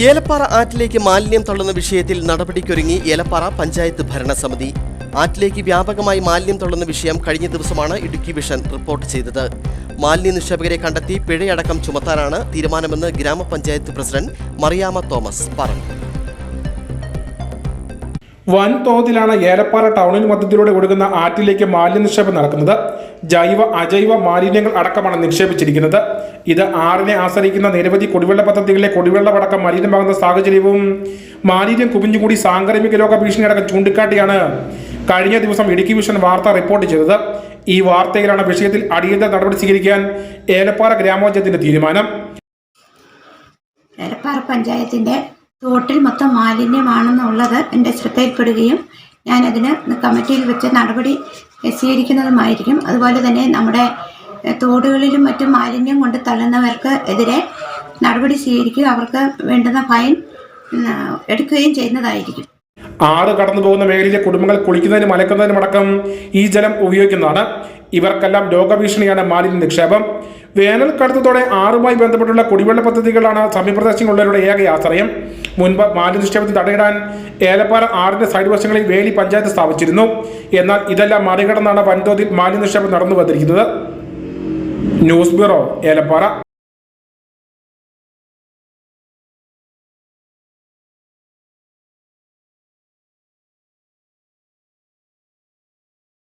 ഏലപ്പാറ ആറ്റിലേക്ക് മാലിന്യം തള്ളുന്ന വിഷയത്തിൽ നടപടിക്കൊരുങ്ങി ഏലപ്പാറ പഞ്ചായത്ത് ഭരണസമിതി. ആറ്റിലേക്ക് വ്യാപകമായി മാലിന്യം തള്ളുന്ന വിഷയം കഴിഞ്ഞ ദിവസമാണ് ഇടുക്കി വിഷൻ റിപ്പോർട്ട് ചെയ്തത്. മാലിന്യ നിക്ഷേപകരെ കണ്ടെത്തി പിഴയടക്കം ചുമത്താനാണ് തീരുമാനമെന്ന് ഗ്രാമപഞ്ചായത്ത് പ്രസിഡന്റ് മറിയാമ്മ തോമസ് പറഞ്ഞു. വൻതോതിലാണ് ഏലപ്പാറ ടൗണിന് മധ്യത്തിലൂടെ ഒഴുകുന്ന ആറ്റിലേക്ക് മാലിന്യ നിക്ഷേപം നടക്കുന്നത്. ജൈവ അജൈവ മാലിന്യങ്ങൾ അടക്കമാണ് നിക്ഷേപിച്ചിരിക്കുന്നത്. ഇത് ആറിനെ ആശ്രയിക്കുന്ന നിരവധി കുടിവെള്ള പദ്ധതികളിലെ കുടിവെള്ളമടക്കം മലിനമാകുന്ന സാഹചര്യവും മാലിന്യം കുമിഞ്ഞുകൂടി സാംക്രമിക രോഗ ഭീഷണി അടക്കം ചൂണ്ടിക്കാട്ടിയാണ് കഴിഞ്ഞ ദിവസം ഇടുക്കി വിഷൻ വാർത്ത റിപ്പോർട്ട് ചെയ്തത്. ഈ വാർത്തയിലാണ് വിഷയത്തിൽ അടിയന്തര നടപടി സ്വീകരിക്കാൻ ഏലപ്പാറ ഗ്രാമപഞ്ചായത്തിന്റെ തീരുമാനം. ഏലപ്പാറ പഞ്ചായത്തിന്റെ തോട്ടിൽ മൊത്തം മാലിന്യമാണെന്നുള്ളത് എൻ്റെ ശ്രദ്ധയിൽപ്പെടുകയും ഞാനതിന് കമ്മിറ്റിയിൽ വെച്ച് നടപടി സ്വീകരിക്കുന്നതുമായിരിക്കും. അതുപോലെ തന്നെ നമ്മുടെ തോടുകളിലും മറ്റും മാലിന്യം കൊണ്ട് തള്ളുന്നവർക്ക് എതിരെ നടപടി സ്വീകരിക്കുകയും അവർക്ക് വേണ്ടുന്ന ഫൈൻ എടുക്കുകയും ചെയ്യുന്നതായിരിക്കും. ആറ് കടന്നു പോകുന്ന മേഖലയിലെ കുടുംബങ്ങൾ കുളിക്കുന്നതിനും അലക്കുന്നതിനും അടക്കം ഈ ജലം ഉപയോഗിക്കുന്നതാണ്. ഇവർക്കെല്ലാം രോഗഭീഷണിയാണ് മാലിന്യ നിക്ഷേപം. വേനൽക്കടുത്തോടെ ആറുമായി ബന്ധപ്പെട്ടുള്ള കുടിവെള്ള പദ്ധതികളാണ് സമീപപ്രദേശങ്ങളുള്ളവരുടെ ഏക ആശ്രയം. മുൻപ് മാലിന്യ നിക്ഷേപത്തിൽ തടയിടാൻ ഏലപ്പാറ ആറിന്റെ സൈഡ് വശങ്ങളിൽ വേലി പഞ്ചായത്ത് സ്ഥാപിച്ചിരുന്നു. എന്നാൽ ഇതെല്ലാം മറികടന്നാണ് വൻതോതിൽ മാലിന്യ നിക്ഷേപം നടന്നു വന്നിരിക്കുന്നത്. News bureau, Elappara.